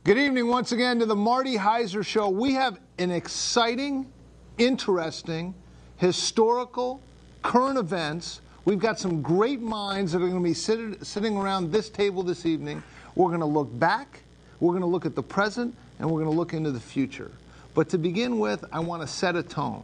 Good evening once again to the Marty Heiser Show. We have an exciting, interesting, historical, current events. We've got some great minds that are going to be sitting around this table this evening. We're going to look back, we're going to look at the present, and we're going to look into the future. But to begin with, I want to set a tone.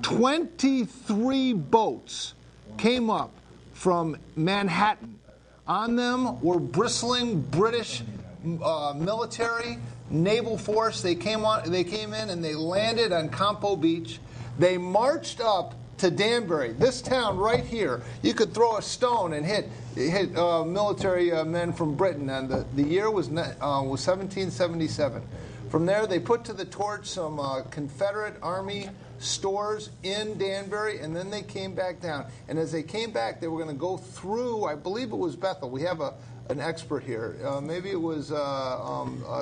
23 boats came up from Manhattan. On them were bristling British military, naval force. They came in and they landed on Campo Beach. They marched up to Danbury, this town right here. You could throw a stone and hit military men from Britain, and the year was 1777. From there, they put to the torch some Confederate Army stores in Danbury, and then they came back down. And as they came back, they were going to go through, I believe it was Bethel. We have an expert here. Maybe it was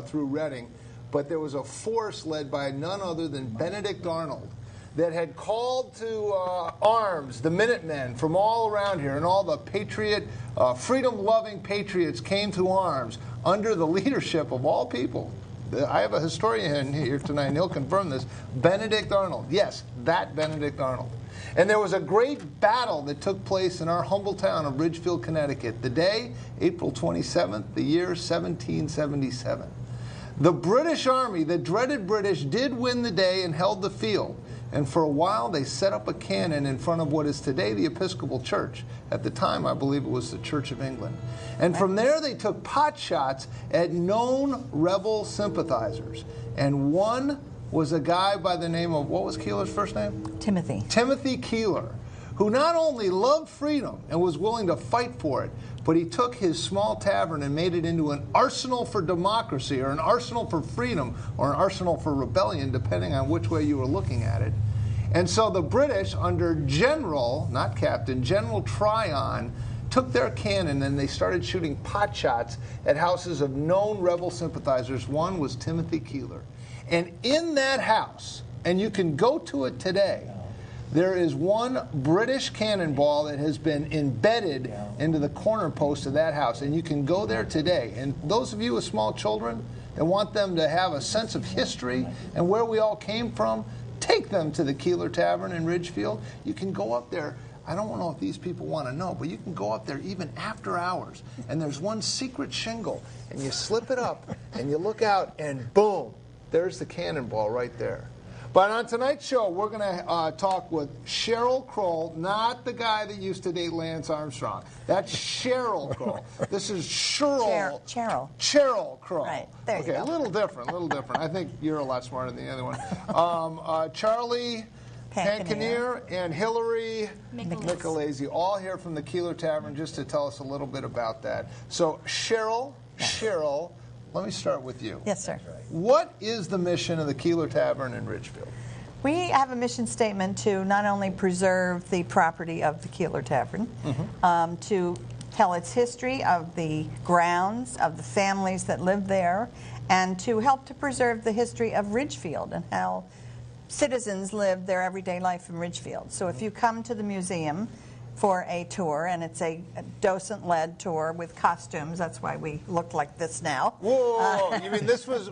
through Reading. But there was a force led by none other than Benedict Arnold that had called to arms the Minutemen from all around here, and all the patriot, freedom-loving patriots came to arms under the leadership of all people. I have a historian here tonight, and he'll confirm this. Benedict Arnold. Yes, that Benedict Arnold. And there was a great battle that took place in our humble town of Ridgefield, Connecticut. The day, April 27th, the year 1777. The British Army, the dreaded British, did win the day and held the field. And for a while, they set up a cannon in front of what is today the Episcopal Church. At the time, I believe it was the Church of England. And from there, they took pot shots at known rebel sympathizers. And one was a guy by the name of, what was Keeler's first name? Timothy. Timothy Keeler, who not only loved freedom and was willing to fight for it, but he took his small tavern and made it into an arsenal for democracy, or an arsenal for freedom, or an arsenal for rebellion, depending on which way you were looking at it. And so the British, under General, not Captain, General Tryon, took their cannon and they started shooting pot shots at houses of known rebel sympathizers. One was Timothy Keeler. And in that house, and you can go to it today, there is one British cannonball that has been embedded into the corner post of that house. And you can go there today. And those of you with small children that want them to have a sense of history and where we all came from, take them to the Keeler Tavern in Ridgefield. You can go up there. I don't know if these people want to know, but you can go up there even after hours. And there's one secret shingle. And you slip it up and you look out and boom, there's the cannonball right there. But on tonight's show, we're going to talk with Cheryl Kroll, not the guy that used to date Lance Armstrong. That's Cheryl Kroll. This is Cheryl. Cheryl Kroll. Right, there you go. A little different, I think you're a lot smarter than the other one. Charlie Pankanier and Hillary Michelese, all here from the Keeler Tavern, just to tell us a little bit about that. So, Cheryl, let me start with you. Yes, sir. What is the mission of the Keeler Tavern in Ridgefield? We have a mission statement to not only preserve the property of the Keeler Tavern, to tell its history of the grounds, of the families that live there, and to help to preserve the history of Ridgefield and how citizens live their everyday life in Ridgefield. So if you come to the museum for a tour, and it's a docent-led tour with costumes. That's why we look like this now. Whoa, you mean this was,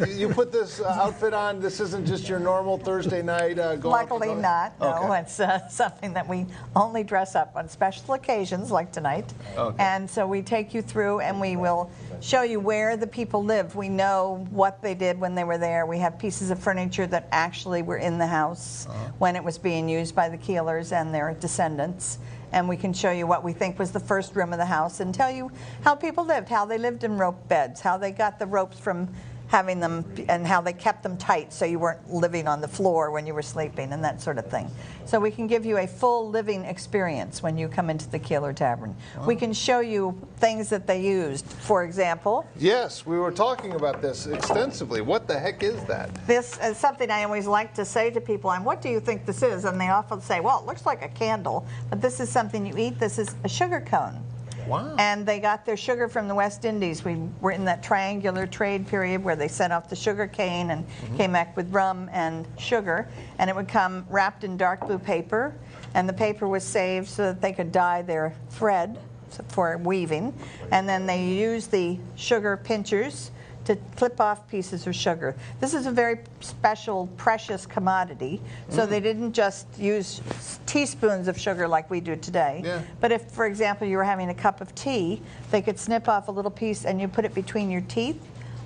you put this outfit on, this isn't just your normal Thursday night go Luckily not, no. Okay. It's something that we only dress up on special occasions like tonight. Okay. And so we take you through and we will show you where the people lived. We know what they did when they were there. We have pieces of furniture that actually were in the house when it was being used by the Keelers and their descendants. And we can show you what we think was the first room of the house and tell you how people lived, how they lived in rope beds, how they got the ropes from having them, and how they kept them tight so you weren't living on the floor when you were sleeping and that sort of thing. So we can give you a full living experience when you come into the Keeler Tavern. Wow. We can show you things that they used. For example... Yes, we were talking about this extensively. What the heck is that? This is something I always like to say to people, and what do you think this is? And they often say, well, it looks like a candle, but this is something you eat. This is a sugar cone. Wow. And they got their sugar from the West Indies. We were in that triangular trade period where they sent off the sugar cane and came back with rum and sugar. And it would come wrapped in dark blue paper. And the paper was saved so that they could dye their thread for weaving. And then they used the sugar pinchers to clip off pieces of sugar. This is a very special, precious commodity, so they didn't just use teaspoons of sugar like we do today. Yeah. But if, for example, you were having a cup of tea, they could snip off a little piece and you put it between your teeth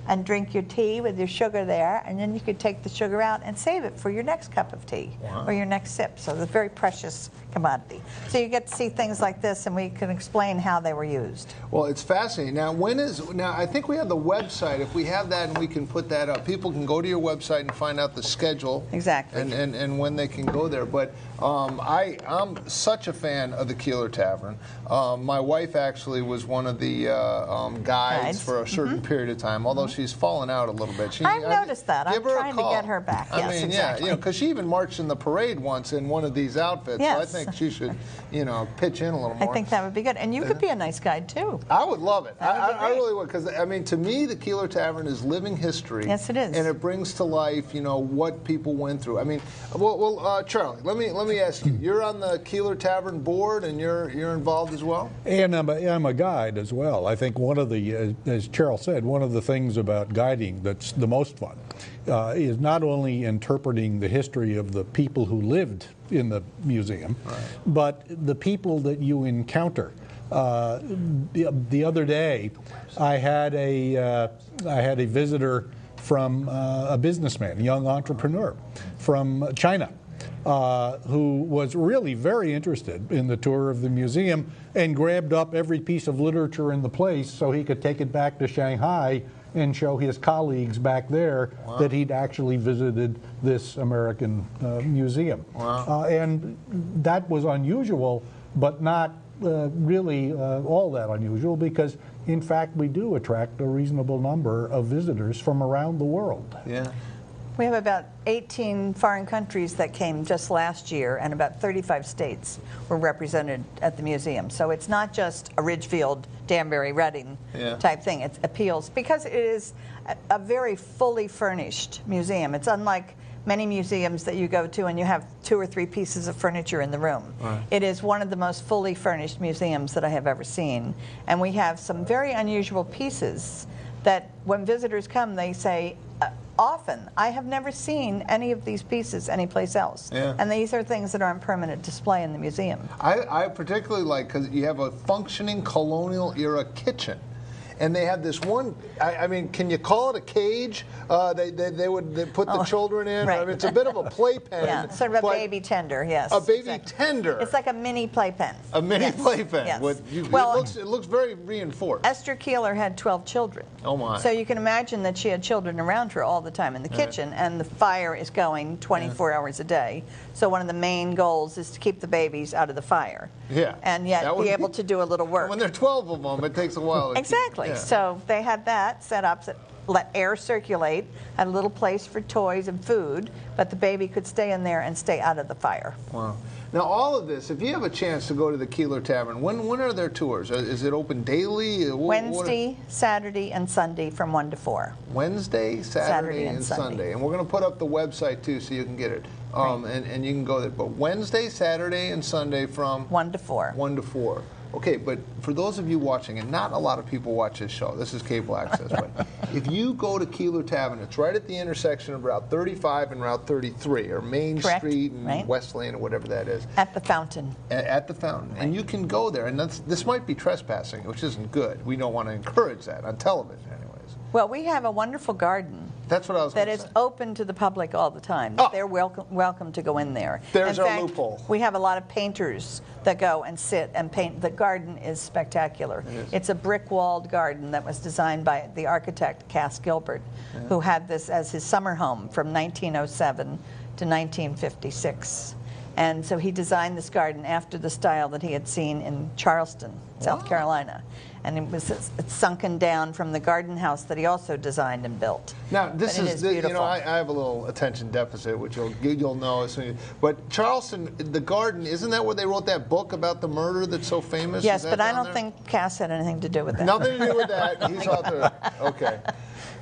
and drink your tea with your sugar there, and then you could take the sugar out and save it for your next cup of tea or your next sip. So it's a very precious commodity. So you get to see things like this, and we can explain how they were used. Well, it's fascinating. Now, I think we have the website. If we have that and we can put that up, people can go to your website and find out the schedule. Exactly. And when they can go there. But I'm such a fan of the Keeler Tavern. My wife actually was one of the guides for a certain period of time, although she's fallen out a little bit. I've noticed that. I'm trying to get her back. I mean, exactly. yeah, because she even marched in the parade once in one of these outfits. Yes. So I think she should, pitch in a little more. I think that would be good. And you could be a nice guide, too. I would love it. I great. really would, because, I mean, to me, the Keeler Tavern is living history. Yes, it is. And it brings to life, what people went through. I mean, well, Charlie, let me ask you. You're on the Keeler Tavern board, and you're involved as well? And I'm a guide as well. I think one of the, as Charles said, one of the things about guiding that's the most fun is not only interpreting the history of the people who lived in the museum, but the people that you encounter. The other day, I had a visitor from a businessman, a young entrepreneur from China, who was really very interested in the tour of the museum and grabbed up every piece of literature in the place so he could take it back to Shanghai and show his colleagues back there that he'd actually visited this American museum. And that was unusual, but not really all that unusual, because in fact we do attract a reasonable number of visitors from around the world. Yeah. We have about 18 foreign countries that came just last year, and about 35 states were represented at the museum. So it's not just a Ridgefield, Danbury, Reading type thing. It appeals because it is a very fully furnished museum. It's unlike many museums that you go to and you have 2 or 3 pieces of furniture in the room. It is one of the most fully furnished museums that I have ever seen. And we have some very unusual pieces that when visitors come, they say, often, I have never seen any of these pieces anyplace else. And these are things that are on permanent display in the museum. I particularly like, because you have a functioning colonial era kitchen. And they have this one, I mean, can you call it a cage? They would put the children in. Right. I mean, it's a bit of a playpen. Yeah, sort of a baby tender, yes. A baby tender. It's like a mini playpen. A mini playpen. Yes. It looks very reinforced. Esther Keeler had 12 children. Oh, my. So you can imagine that she had children around her all the time in the kitchen, and the fire is going 24 hours a day. So one of the main goals is to keep the babies out of the fire. Yeah. And yet be able to do a little work. When there are 12 of them, it takes a while. Exactly. So they had that set up, let air circulate, had a little place for toys and food, but the baby could stay in there and stay out of the fire. Wow. Now, all of this, if you have a chance to go to the Keeler Tavern, when are their tours? Is it open daily? Wednesday, Saturday, and Sunday from 1 to 4. Wednesday, Saturday, and Sunday. And we're going to put up the website, too, so you can get it. And you can go there. But Wednesday, Saturday, and Sunday from 1 to 4. 1 to 4. Okay, but for those of you watching, and not a lot of people watch this show, this is cable access, but if you go to Keeler Tavern, it's right at the intersection of Route 35 and Route 33, or Main Street and West Lane, or whatever that is. At the fountain. At the fountain. And you can go there, and this might be trespassing, which isn't good. We don't want to encourage that on television, anyways. Well, we have a wonderful garden. That's what I was going to say. That is open to the public all the time. They're welcome to go in there. There's our loophole. We have a lot of painters that go and sit and paint. The garden is spectacular. It's a brick-walled garden that was designed by the architect Cass Gilbert, who had this as his summer home from 1907 to 1956. And so he designed this garden after the style that he had seen in Charleston, South Carolina. And it's sunken down from the garden house that he also designed and built. Now, this is beautiful. I have a little attention deficit, which you'll know as soon as. But Charleston, the garden, isn't that where they wrote that book about the murder that's so famous? Yes, but I don't think Cass had anything to do with that. Nothing to do with that. He's out there. Okay.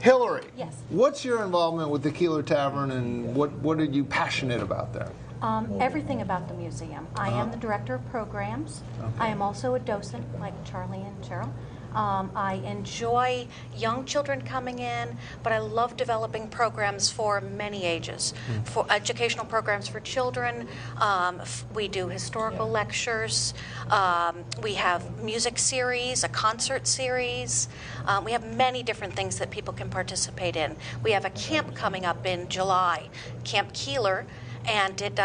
Hillary. Yes. What's your involvement with the Keeler Tavern, and what are you passionate about there? Everything about the museum. I am the director of programs. I am also a docent, like Charlie and Cheryl. I enjoy young children coming in, but I love developing programs for many ages, for educational programs for children. We do historical lectures. We have music series, a concert series. We have many different things that people can participate in. We have a camp coming up in July, Camp Keeler, and it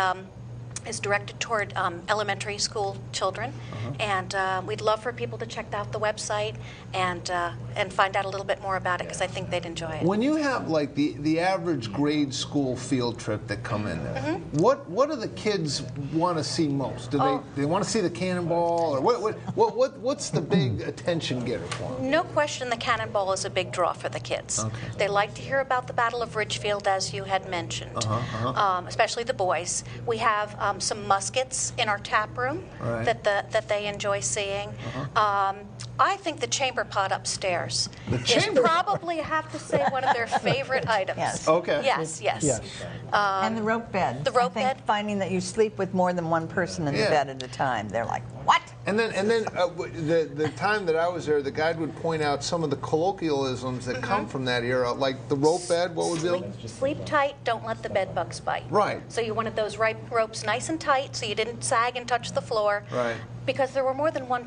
is directed toward elementary school children, and we'd love for people to check out the website and find out a little bit more about it, because I think they'd enjoy it. When you have like the average grade school field trip that come in there, what do the kids want to see most? Do they want to see the cannonball, or what's the big attention getter for them? No question, the cannonball is a big draw for the kids. They like to hear about the Battle of Ridgefield, as you had mentioned, especially the boys. We have some muskets in our tap room that they enjoy seeing. I think the chamber pot upstairs is probably, I have to say, one of their favorite items. Yes. Okay. Yes. And the rope bed. The rope I think bed. Finding that you sleep with more than one person in the bed at a time. They're like, what? And then the time that I was there, the guide would point out some of the colloquialisms that come from that era, like the rope bed. What would be? Sleep tight, don't let the bed bugs bite. Right. So you wanted those ropes nice and tight, so you didn't sag and touch the floor. Right. Because there were more than one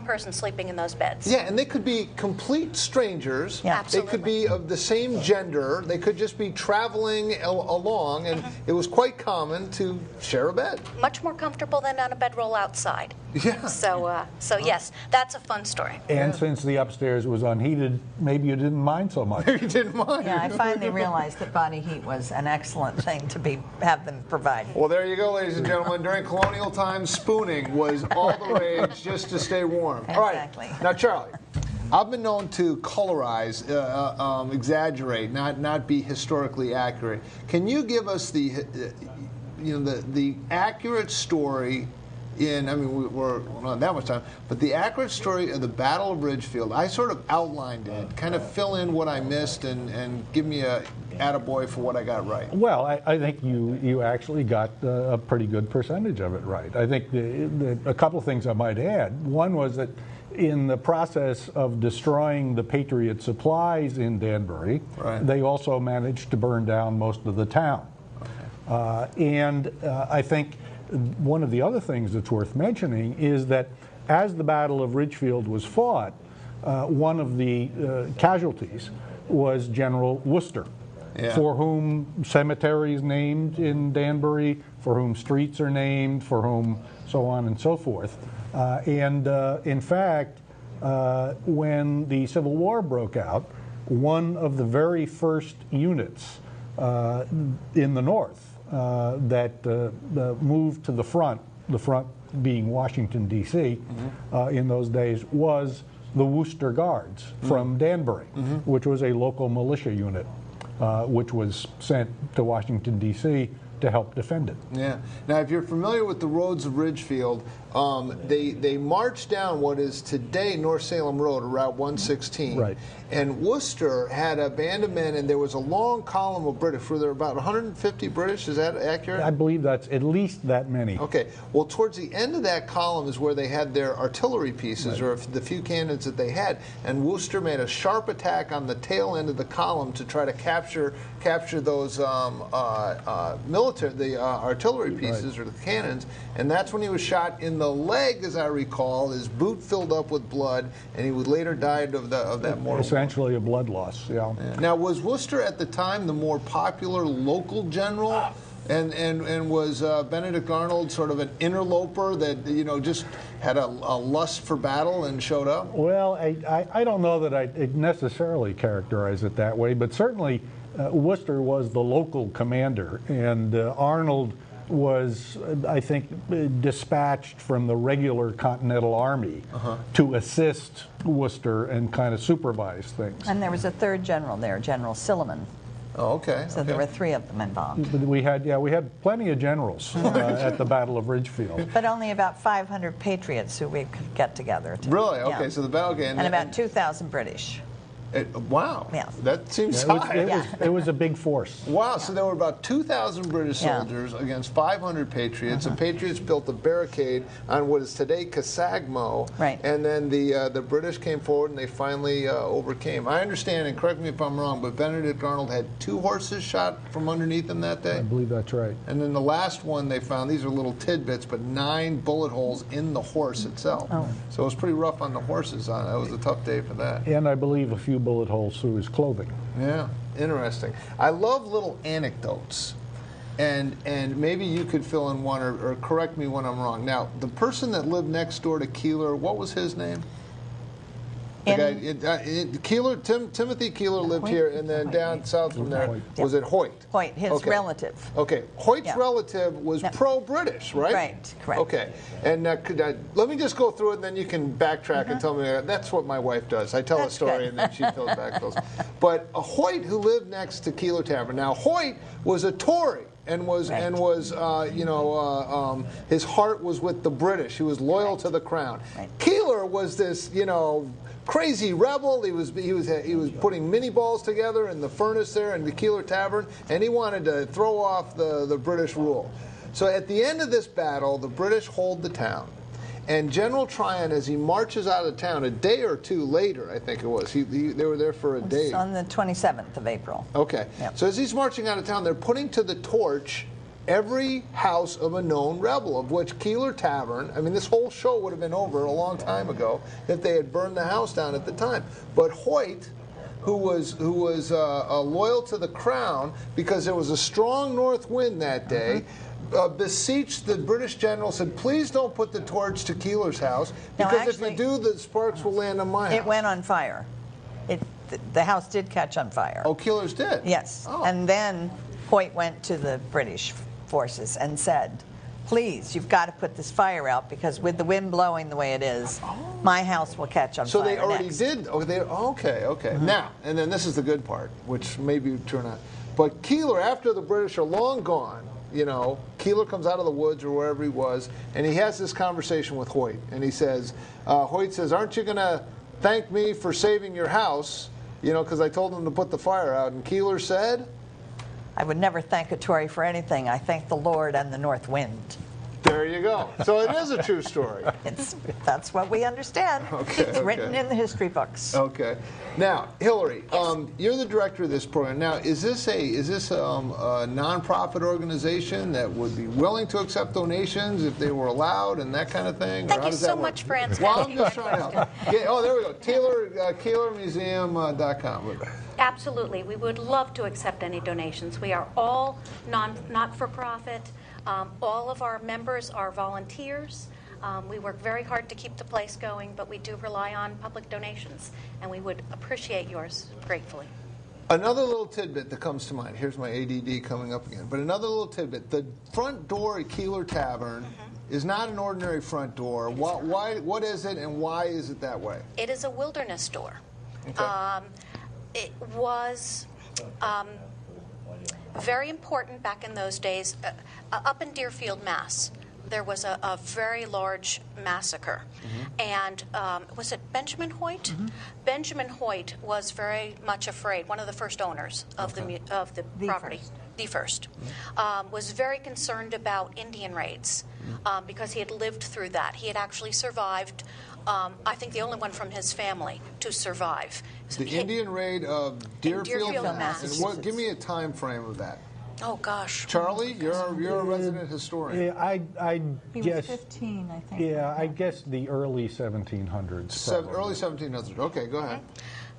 person sleeping in those beds. Yeah, and they could be complete strangers. Yeah. They could be of the same gender. They could just be traveling along, and it was quite common to share a bed. Much more comfortable than on a bedroll outside. Yeah. So yes, that's a fun story. And since the upstairs was unheated, maybe you didn't mind so much. You didn't mind. Yeah, I finally realized that body heat was an excellent thing to have them provided. Well, there you go, ladies and gentlemen. During colonial times, spooning was all the rage just to stay warm. Exactly. All right. Now, Charlie, I've been known to colorize, exaggerate, not be historically accurate. Can you give us the accurate story? We're not that much time, but the accurate story of the Battle of Ridgefield. I sort of outlined it, kind of fill in what I missed, and give me a attaboy for what I got right. Well, I think you actually got a pretty good percentage of it right. I think a couple of things I might add. One was that in the process of destroying the Patriot supplies in Danbury, they also managed to burn down most of the town. I think one of the other things that's worth mentioning is that as the Battle of Ridgefield was fought, one of the casualties was General Worcester, for whom cemeteries named in Danbury, for whom streets are named, for whom so on and so forth. In fact, when the Civil War broke out, one of the very first units in the North that moved to the front being Washington, D.C. In those days, was the Worcester Guards from Danbury, which was a local militia unit, which was sent to Washington, D.C. to help defend it. Yeah. Now, if you're familiar with the roads of Ridgefield, they marched down what is today North Salem Road, Route 116. Right. And Worcester had a band of men, and there was a long column of British. Were there about 150 British? Is that accurate? I believe that's at least that many. Okay. Well, towards the end of that column is where they had their artillery pieces, or the few cannons that they had. And Worcester made a sharp attack on the tail end of the column to try to capture those artillery pieces, or the cannons. And that's when he was shot in the leg, as I recall. His boot filled up with blood, and he would later died of that mortal. Essentially a blood loss. Yeah. Now, was Worcester at the time the more popular local general? And was Benedict Arnold sort of an interloper that just had a lust for battle and showed up? Well, I don't know that I'd necessarily characterize it that way, but certainly Worcester was the local commander, and Arnold was, I think, dispatched from the regular Continental Army to assist Worcester and kind of supervise things. And there was a third general there, General Silliman. Oh, okay. So there were three of them involved. But we had plenty of generals at the Battle of Ridgefield. But only about 500 patriots who we could get together. Really? Okay. So the battle. Okay. And about 2,000 British. Wow. Yeah. That seems Yeah, high. it was a big force. Wow, so there were about 2,000 British Yeah. soldiers against 500 Patriots. The Patriots built a barricade on what is today Casagmo, Right. and then the British came forward and they finally overcame. I understand, and correct me if I'm wrong, but Benedict Arnold had 2 horses shot from underneath him that day? I believe that's right. And then the last one they found, these are little tidbits, but 9 bullet holes in the horse itself. Oh. So it was pretty rough on the horses. That was a tough day for that. And I believe a few bullet holes through his clothing. Yeah, interesting. I love little anecdotes. And maybe you could fill in one or correct me when I'm wrong. Now, the person that lived next door to Keeler, what was his name? Timothy Keeler lived Hoyt? here, and then down south from there, Hoyt. was it Hoyt? Hoyt, his relative. Okay, Hoyt's Yeah. relative was pro-British, right? Right, correct. Okay, and let me just go through it, and then you can backtrack and tell me. That's what my wife does. I tell a That's story, good. and then she fills back those. But Hoyt, who lived next to Keeler Tavern. Now, Hoyt was a Tory. And was Right. his heart was with the British. He was loyal to the crown. Right. Keeler was this crazy rebel. He was putting mini balls together in the furnace there in the Keeler Tavern, and he wanted to throw off the British rule. So at the end of this battle, the British hold the town. And General Tryon, as he marches out of town, a day or two later, I think it was, they were there for a day. It's on the 27th of April. Okay. Yep. So as he's marching out of town, they're putting to the torch every house of a known rebel, of which Keeler Tavern, I mean, this whole show would have been over a long time ago if they had burned the house down at the time. But Hoyt, who was loyal to the crown, because there was a strong north wind that day, beseeched the British general, said, please don't put the torch to Keeler's house, because if you do, the sparks will land on my house. It went on fire. The house did catch on fire. Oh, Keeler's did? Yes. Oh. And then Hoyt went to the British forces and said, please, you've got to put this fire out, because with the wind blowing the way it is, my house will catch on fire. So they already next. did. Okay. Now, and then this is the good part, which maybe turn out. But Keeler, after the British are long gone, Keeler comes out of the woods or wherever he was, and he has this conversation with Hoyt. And he says, Hoyt says, aren't you going to thank me for saving your house? Because I told him to put the fire out. And Keeler said, I would never thank a Tory for anything. I thank the Lord and the north wind. there you go. So it is a true story. That's what we understand. Okay, It's written in the history books. Okay. Now, Hillary, you're the director of this program. Now, is this a nonprofit organization that would be willing to accept donations if they were allowed and that kind of thing? Thank you so much for answering Well, I'm just trying to help. There we go. KeelerMuseum.com. Absolutely. We would love to accept any donations. We are all not-for-profit. All of our members are volunteers. We work very hard to keep the place going, but we do rely on public donations, and we would appreciate yours gratefully. Another little tidbit that comes to mind. Here's my ADD coming up again. But another little tidbit. The front door at Keeler Tavern is not an ordinary front door. What is it, and why is it that way? It is a wilderness door. Okay. It was very important back in those days. Up in Deerfield, Mass., there was a very large massacre. And was it Benjamin Hoyt? Benjamin Hoyt was very much afraid, one of the first owners of the property. The first. Was very concerned about Indian raids because he had lived through that. He had actually survived, I think the only one from his family to survive. The Indian raid of Deerfield, Mass. And give me a time frame of that. Oh gosh. Charlie, you're a resident historian. Yeah, I He guess. was 15, I think. Yeah, I guess the early 1700s. probably. Early 1700s. Okay, go ahead.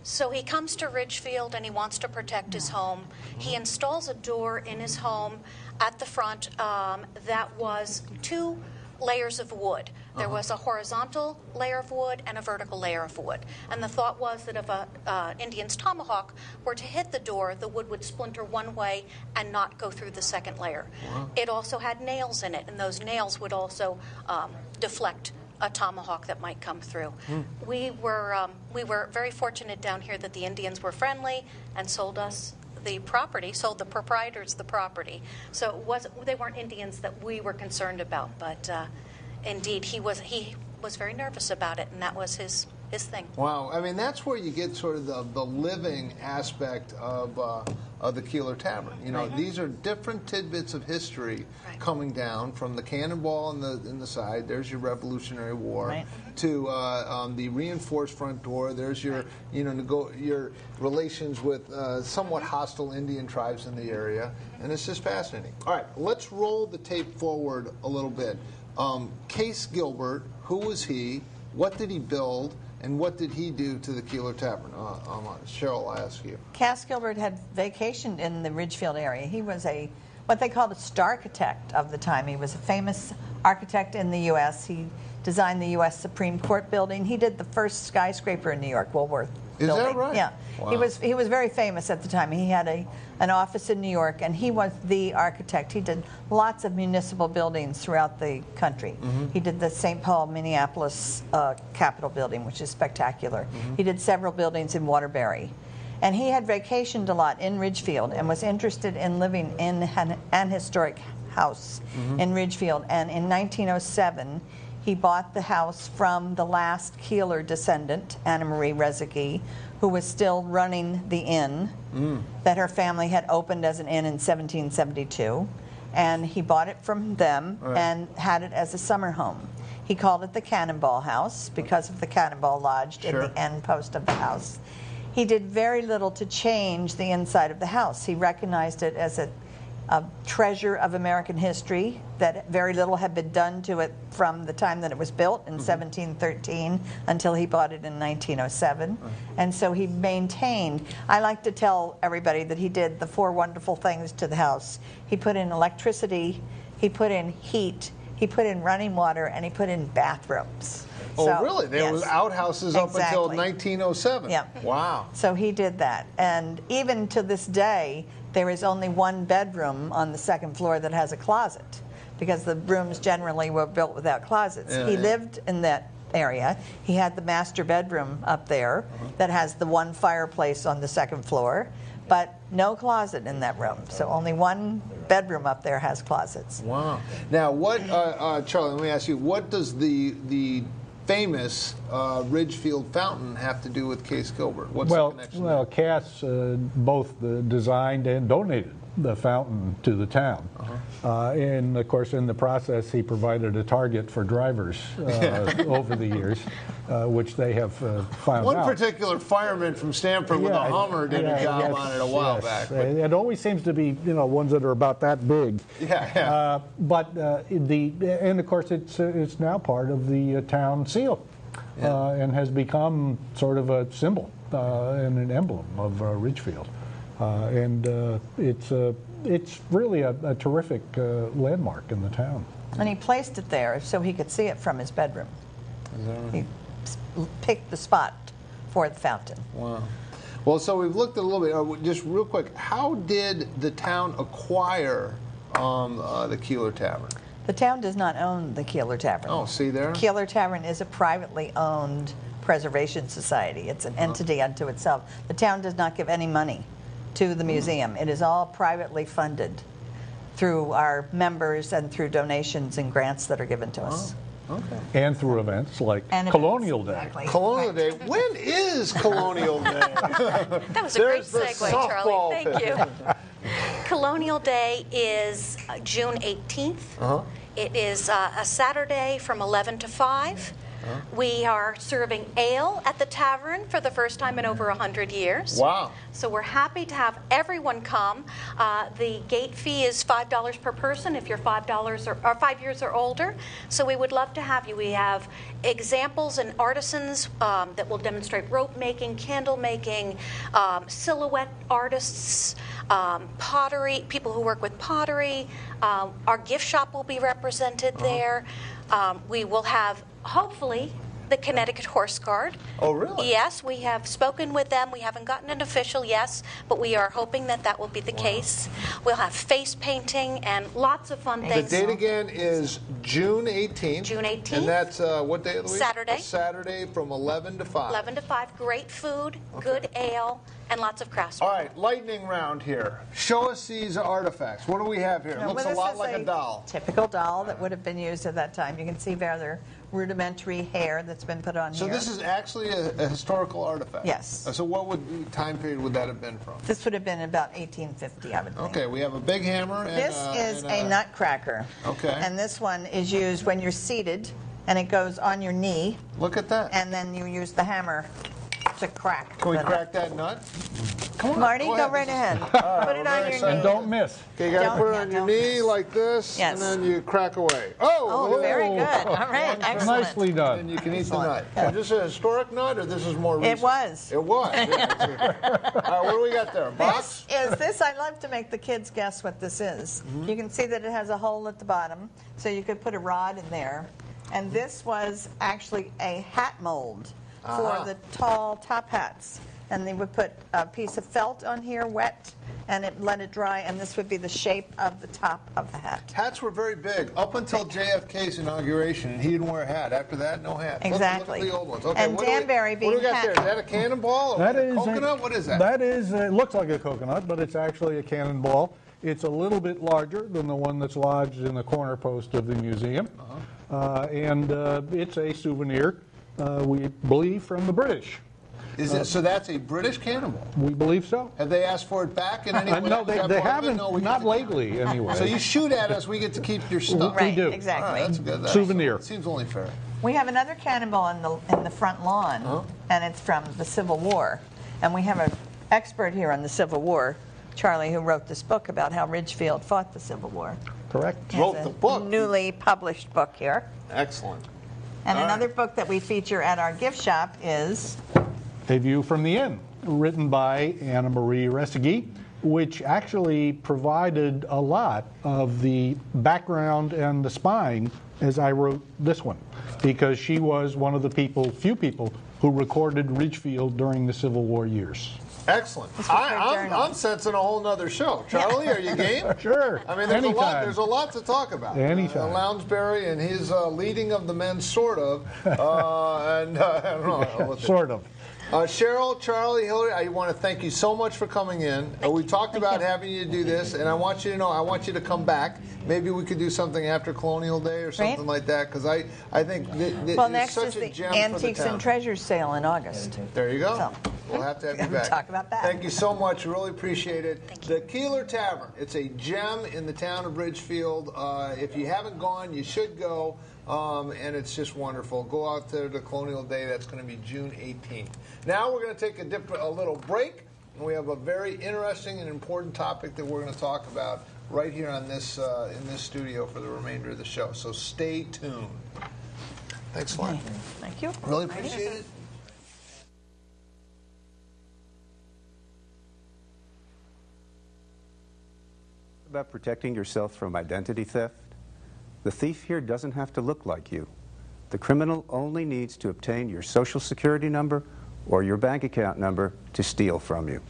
So he comes to Ridgefield and he wants to protect his home. He installs a door in his home at the front that was 2 layers of wood. There was a horizontal layer of wood and a vertical layer of wood. And the thought was that if an Indian's tomahawk were to hit the door, the wood would splinter one way and not go through the second layer. Wow. It also had nails in it, and those nails would also deflect a tomahawk that might come through. We were very fortunate down here that the Indians were friendly and sold us the property, sold the proprietors the property. So they weren't Indians that we were concerned about, but indeed he was very nervous about it, and that was his his thing. Wow, I mean that's where you get sort of the living aspect of the Keeler Tavern. You know, these are different tidbits of history coming down from the cannonball in the side. There's your Revolutionary War to the reinforced front door. There's your your relations with somewhat hostile Indian tribes in the area, and it's just fascinating. All right, let's roll the tape forward a little bit. Case Gilbert, who was he? What did he build? And what did he do to the Keeler Tavern? Cheryl, I'll ask you. Cass Gilbert had vacationed in the Ridgefield area. He was what they called a star-architect of the time. He was a famous architect in the U.S. He designed the U.S. Supreme Court building. He did the first skyscraper in New York, Woolworth building. Is that right? Yeah. Wow. He was very famous at the time. He had an office in New York, and he was the architect. He did lots of municipal buildings throughout the country. He did the St. Paul, Minneapolis Capitol building, which is spectacular. He did several buildings in Waterbury. And he had vacationed a lot in Ridgefield and was interested in living in an historic house in Ridgefield. And in 1907, he bought the house from the last Keeler descendant, Anna Marie Rezecki, who was still running the inn that her family had opened as an inn in 1772. And he bought it from them and had it as a summer home. He called it the Cannonball House because of the cannonball lodged in the end post of the house. He did very little to change the inside of the house. He recognized it as a treasure of American history, that very little had been done to it from the time that it was built in 1713 until he bought it in 1907. And so he maintained, I like to tell everybody that he did the 4 wonderful things to the house. He put in electricity, he put in heat, he put in running water, and he put in bathrooms. Oh, So, really? There was outhouses up until 1907. Yeah. Wow. So he did that. And even to this day, there is only 1 bedroom on the 2nd floor that has a closet, because the rooms generally were built without closets. He lived in that area. He had the master bedroom up there that has the 1 fireplace on the 2nd floor, but no closet in that room. So only 1 bedroom up there has closets. Wow. Now, what, Charlie, let me ask you, what does the famous Ridgefield fountain have to do with Case Gilbert? What's the connection? Well, Cass both designed and donated the fountain to the town. And, of course, in the process, he provided a target for drivers over the years, which they have found out. One particular fireman from Stamford with a Hummer did a job on it a while back. But it always seems to be, ones that are about that big. And of course, it's now part of the town seal, and has become sort of a symbol and an emblem of Ridgefield. It's really a terrific landmark in the town. And he placed it there so he could see it from his bedroom. He picked the spot for the fountain. Wow. Well, so we've looked a little bit, just real quick, how did the town acquire the Keeler Tavern? The town does not own the Keeler Tavern. Oh, see there? Keeler Tavern is a privately owned preservation society. It's an entity unto itself. The town does not give any money to the museum. It is all privately funded through our members and through donations and grants that are given to us. Okay. And through events like And Colonial Day. Exactly. Colonial Day. When is Colonial Day? That was a great segue, Charlie. Thank you. Colonial Day is June 18th. It is a Saturday from 11 to 5. We are serving ale at the tavern for the first time in over 100 years. Wow. So we're happy to have everyone come. The gate fee is $5 per person if you're or 5 years or older. So we would love to have you. We have examples and artisans that will demonstrate rope making, candle making, silhouette artists, pottery, people who work with pottery. Our gift shop will be represented there. We will have, hopefully, the Connecticut Horse Guard. Oh, really? Yes, we have spoken with them. We haven't gotten an official yes, but we are hoping that that will be the case. We'll have face painting and lots of fun things. The date again is June 18th. June 18th. And that's what day of the week? Saturday. A Saturday from 11 to 5. 11 to 5. Great food, good ale, and lots of craftsmen. All right, lightning round here. Show us these artifacts. What do we have here? It looks a lot like a doll. Typical doll that would have been used at that time. You can see rather rudimentary hair that's been put on So here. this is actually a historical artifact? Yes. So what time period would that have been from? This would have been about 1850, I would think. Okay, we have a big hammer. And, This is a nutcracker. Okay. And this one is used when you're seated, and it goes on your knee, Look at that. and then you use the hammer to crack. Can we the crack nut. that nut? Come on. Marty, go ahead. right ahead. right, Put we're it on very your excited. knee. And don't miss. Okay, you got to Don't- put it yeah, on your don't knee miss. like this, Yes. and then you crack away. Oh, Oh, look at very that. good. All right, excellent. Nicely And done. you can eat the nut. Excellent. Is this a historic nut, or this is more recent? It was. It was. Yeah. All right, what do we got there? A box? I love to make the kids guess what this is. Mm-hmm. You can see that it has a hole at the bottom, so you could put a rod in there. And this was actually a hat mold for the tall top hats. And they would put a piece of felt on here, wet, and let it dry, and this would be the shape of the top of the hat. Hats were very big up until JFK's inauguration, and he didn't wear a hat. After that, no hat. Exactly. Look at the old ones. Okay, And what do we- Danbury What do we being got there? Is hat- that a cannonball or That a is coconut? What is that? That is. It looks like a coconut, but it's actually a cannonball. It's a little bit larger than the one that's lodged in the corner post of the museum, and it's a souvenir. We believe from the British. Is it, so that's a British cannonball. We believe so. Have they asked for it back in any way? No, Is that they part of it? haven't. No, we get Not to keep it. lately, anyway. So you shoot at us, we get to keep your stuff. Right, do. exactly. All right, that's good. That's- Souvenir. Seems only fair. We have another cannonball in the front lawn, and it's from the Civil War. And we have an expert here on the Civil War, Charlie, who wrote this book about how Ridgefield fought the Civil War. Correct. Wrote It's the a book. Newly published book here. Excellent. And All right. another book that we feature at our gift shop is A View from the Inn, written by Anna Marie Restegui, which actually provided a lot of the background and the spine as I wrote this one, because she was one of the few people who recorded Ridgefield during the Civil War years. Excellent. This was her I'm journal. sensing a whole nother show. Charlie, are you game? Sure. I mean, there's Anytime. a lot to talk about. Anytime. Lounsbury and his leading of the men, sort of. I don't know. Sort of. Cheryl, Charlie, Hillary, I want to thank you so much for coming in. We talked about having you do this, and I want you to know, I want you to come back. Maybe we could do something after Colonial Day or something like that, because I think well, it's next such is a the gem Antiques for the town. and Treasures sale in August. There you go. So, We'll have to have you we'll back. talk about that. Thank you so much. Really appreciate it. The Keeler Tavern. It's a gem in the town of Ridgefield. If you haven't gone, you should go. And it's just wonderful. Go out there to Colonial Day. That's going to be June 18th. Now we're going to take a little break. And we have a very interesting and important topic that we're going to talk about right here on this in this studio for the remainder of the show. So stay tuned. Thanks a lot. Thank you. Really appreciate it. About protecting yourself from identity theft? The thief here doesn't have to look like you. The criminal only needs to obtain your social security number or your bank account number to steal from you.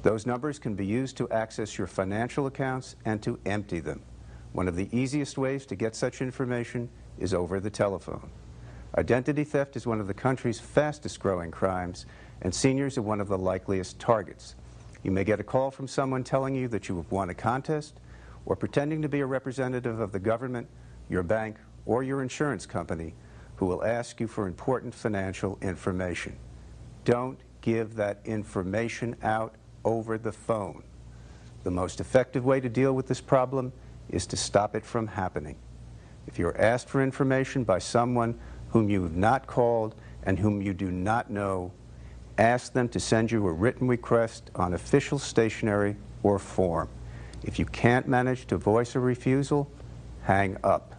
Those numbers can be used to access your financial accounts and to empty them. One of the easiest ways to get such information is over the telephone. Identity theft is one of the country's fastest growing crimes, and seniors are one of the likeliest targets. You may get a call from someone telling you that you have won a contest, or pretending to be a representative of the government, your bank, or your insurance company, who will ask you for important financial information. Don't give that information out over the phone. The most effective way to deal with this problem is to stop it from happening. If you're asked for information by someone whom you have not called and whom you do not know, ask them to send you a written request on official stationery or form. If you can't manage to voice a refusal, hang up.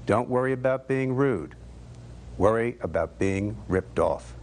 Don't worry about being rude. Worry about being ripped off.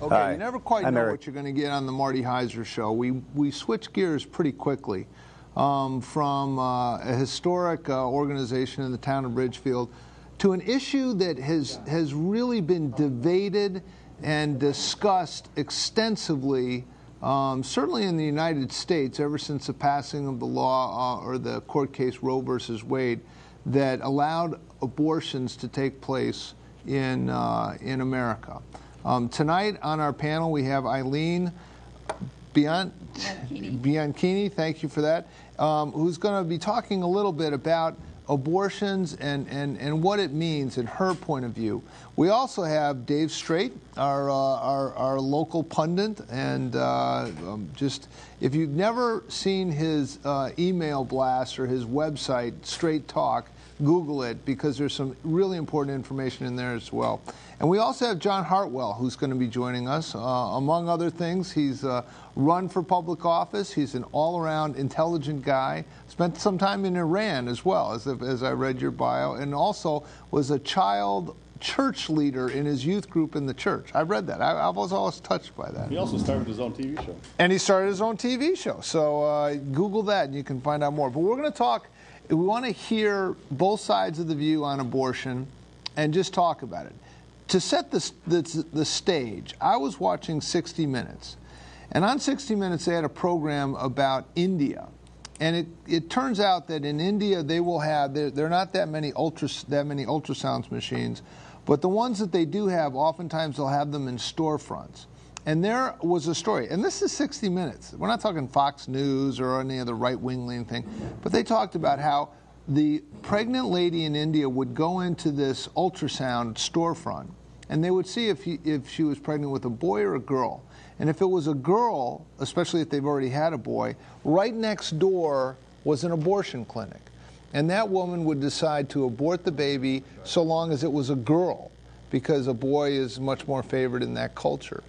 Okay, Hi, you never quite I'm know Eric. what you're going to get on the Marty Heiser show. We switch gears pretty quickly from a historic organization in the town of Ridgefield to an issue that has really been debated and discussed extensively certainly in the United States, ever since the passing of the law or the court case Roe versus Wade, that allowed abortions to take place in America. Tonight on our panel we have Eileen Bianchini, thank you for that, who's going to be talking a little bit about abortions and what it means in her point of view. We also have Dave Straight, our local pundit, and just if you've never seen his email blast or his website, Straight Talk, Google it, because there's some really important information in there as well. And we also have John Hartwell, who's going to be joining us. Among other things, he's run for public office. He's an all-around intelligent guy. Spent some time in Iran as well, as I read your bio, and also was a child church leader in his youth group in the church. I read that. I was always touched by that. He also started his own TV show. And he started his own TV show. So Google that and you can find out more. But we're going to talk, we want to hear both sides of the view on abortion and just talk about it. To set the stage, I was watching 60 Minutes. And on 60 Minutes, they had a program about India. And it turns out that in India, they will have, there are not that many ultrasound machines, but the ones that they do have, oftentimes they'll have them in storefronts. And there was a story, and this is 60 Minutes. We're not talking Fox News or any other right-wing leaning thing, but they talked about how the pregnant lady in India would go into this ultrasound storefront, and they would see if she was pregnant with a boy or a girl. And if it was a girl, especially if they've already had a boy, right next door was an abortion clinic. And that woman would decide to abort the baby so long as it was a girl, because a boy is much more favored in that culture.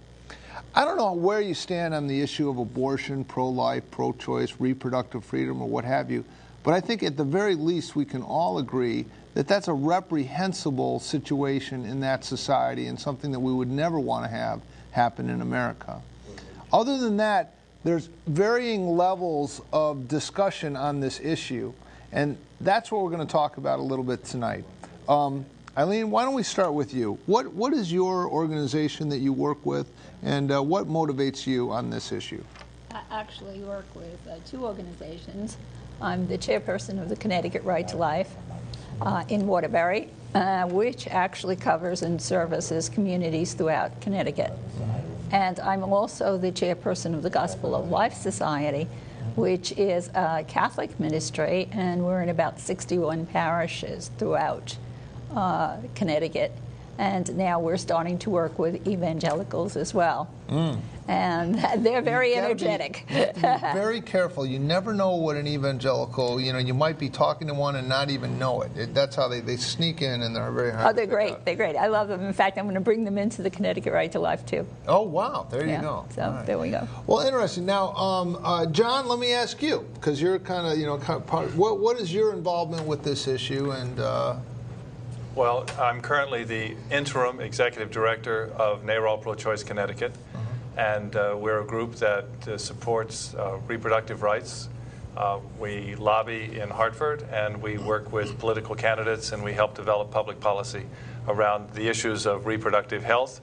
I don't know where you stand on the issue of abortion, pro-life, pro-choice, reproductive freedom, or what have you, but I think at the very least we can all agree that that's a reprehensible situation in that society and something that we would never want to have happen in America. Other than that, there's varying levels of discussion on this issue, and that's what we're going to talk about a little bit tonight. Eileen, why don't we start with you? What is your organization that you work with, and what motivates you on this issue? I actually work with two organizations. I'm the chairperson of the Connecticut Right to Life in Waterbury, which actually covers and services communities throughout Connecticut. And I'm also the chairperson of the Gospel of Life Society, which is a Catholic ministry, and we're in about 61 parishes throughout Connecticut. And now we're starting to work with evangelicals as well. And they're very energetic. Be very careful. You never know what an evangelical, you might be talking to one and not even know it. That's how they sneak in, and they're very hard. Oh, they're great. They're great. I love them. In fact, I'm going to bring them into the Connecticut Right to Life, too. Oh, wow. There you go. So there we go. Well, interesting. Now, John, let me ask you, because you're kind of, what is your involvement with this issue? And well, I'm currently the interim executive director of NARAL Pro-Choice Connecticut, and we're a group that supports reproductive rights. We lobby in Hartford, and we work with political candidates, and we help develop public policy around the issues of reproductive health,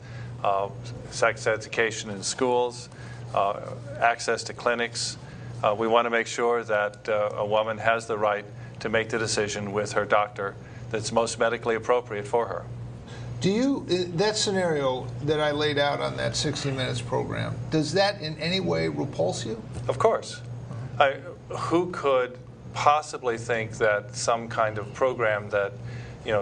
sex education in schools, access to clinics. We want to make sure that a woman has the right to make the decision with her doctor that's most medically appropriate for her. Do you, that scenario that I laid out on that 60 Minutes program, does that in any way repulse you? Of course. Who could possibly think that some kind of program that,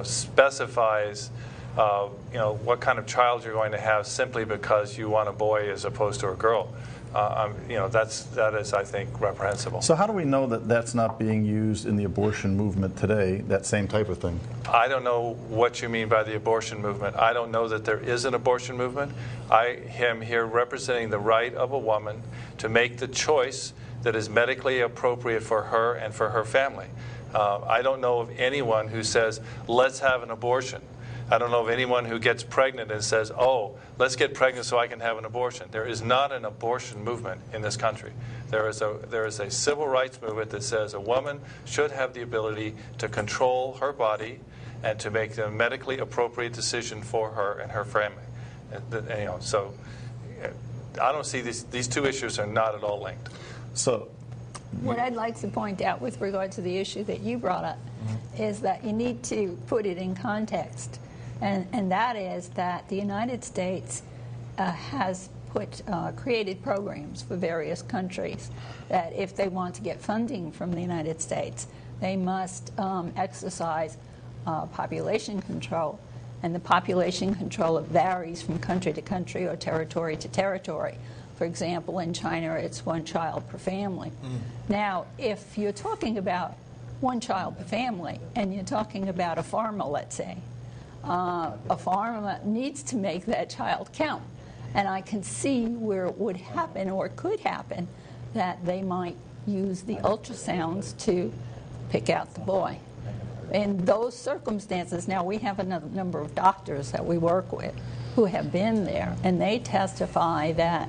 specifies, what kind of child you're going to have simply because you want a boy as opposed to a girl, that is, I think, reprehensible. So how do we know that that's not being used in the abortion movement today, that same type of thing? I don't know what you mean by the abortion movement. I don't know that there is an abortion movement. I am here representing the right of a woman to make the choice that is medically appropriate for her and for her family. I don't know of anyone who says, let's have an abortion. I don't know of anyone who gets pregnant and says, oh, let's get pregnant so I can have an abortion. There is not an abortion movement in this country. There is a civil rights movement that says a woman should have the ability to control her body and to make the medically appropriate decision for her and her family. So I don't see these two issues are not at all linked. So, What I'd like to point out with regard to the issue that you brought up is that you need to put it in context. And that is that the United States has created programs for various countries that if they want to get funding from the United States, they must exercise population control. And the population control varies from country to country or territory to territory. For example, in China, it's 1 child per family. Now, if you're talking about 1 child per family, and you're talking about a farmer, let's say, a farmer needs to make that child count. And I can see where it would happen, or it could happen, that they might use the ultrasounds to pick out the boy. In those circumstances, now we have a number of doctors that we work with who have been there, and they testify that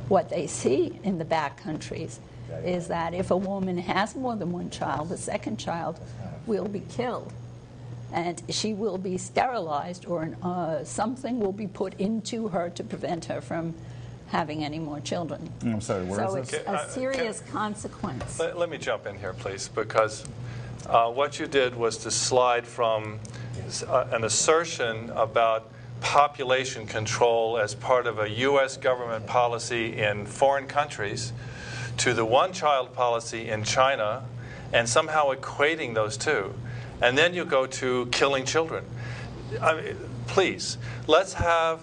what they see in the back countries is that if a woman has more than 1 child, the second child will be killed. And she will be sterilized, or something will be put into her to prevent her from having any more children. I'm sorry, where so is it's this? a serious consequence. Let me jump in here, please, because what you did was to slide from an assertion about population control as part of a U.S. government policy in foreign countries to the 1-child policy in China, and somehow equating those two. And then you go to killing children. I mean, please, let's have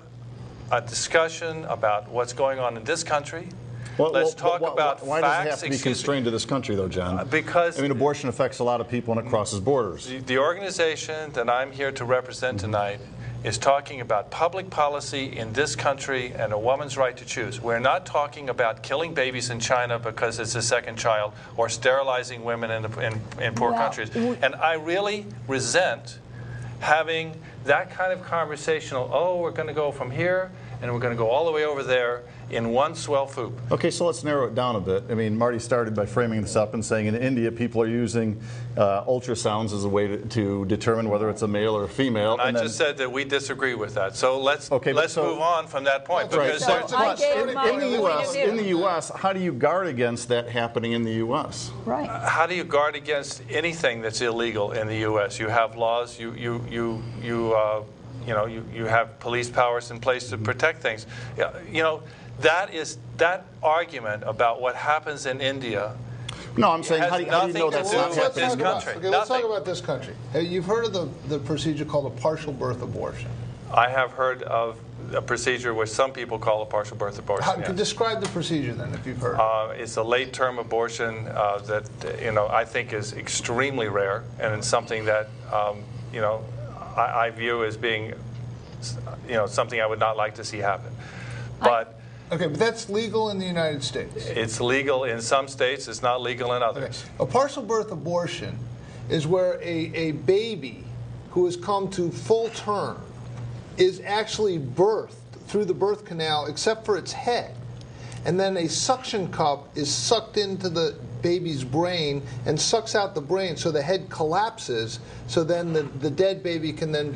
a discussion about what's going on in this country. Let's talk about why facts. does it have to be constrained to this country, though, John? Because I mean, abortion affects a lot of people and it crosses borders. the organization that I'm here to represent tonight is talking about public policy in this country and a woman's right to choose. We're not talking about killing babies in China because it's a second child, or sterilizing women in poor countries. And I really resent having that kind of conversational, oh, we're going to go from here and we're going to go all the way over there in one swell swoop. Okay, so let's narrow it down a bit. I mean, Marty started by framing this up and saying in India people are using ultrasounds as a way to determine whether it's a male or a female. And I just said that we disagree with that. So let's move on from that point. Right. Because In the U.S., how do you guard against that happening in the U.S.? Right. how do you guard against anything that's illegal in the U.S.? You have laws. You have police powers in place to protect things. That argument about what happens in India. No, I'm saying, how do you know that's not happening in this country? Okay, let's talk about this country. You've heard of the procedure called a partial birth abortion. I have heard of a procedure which some people call a partial birth abortion. Yes. Describe the procedure then, if you've heard. It's a late-term abortion that I think is extremely rare, and it's something that I view as being something I would not like to see happen. But okay, but that's legal in the United States. It's legal in some states. It's not legal in others. Okay. A partial birth abortion is where a baby who has come to full term is actually birthed through the birth canal except for its head. And then a suction cup is sucked into the baby's brain and sucks out the brain so the head collapses, so then the dead baby can then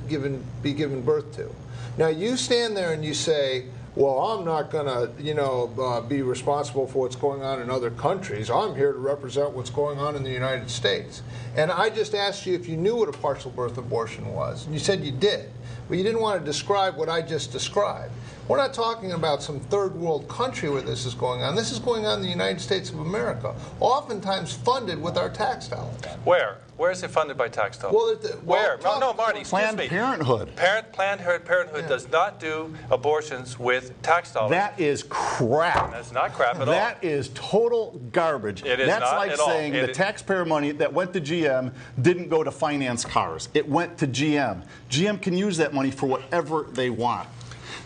be given birth to. Now you stand there and you say, well, I'm not going to, be responsible for what's going on in other countries. I'm here to represent what's going on in the United States. And I just asked you if you knew what a partial birth abortion was. And you said you did. But you didn't want to describe what I just described. We're not talking about some third world country where this is going on. This is going on in the United States of America, oftentimes funded with our tax dollars. Where? Where is it funded by tax dollars? Where? No, Marty, excuse me. Planned Parenthood. Planned Parenthood does not do abortions with tax dollars. That is crap. That's not crap at all. That is total garbage. It is That's not like at all. saying the taxpayer money that went to GM didn't go to finance cars. It went to GM. GM can use that money for whatever they want.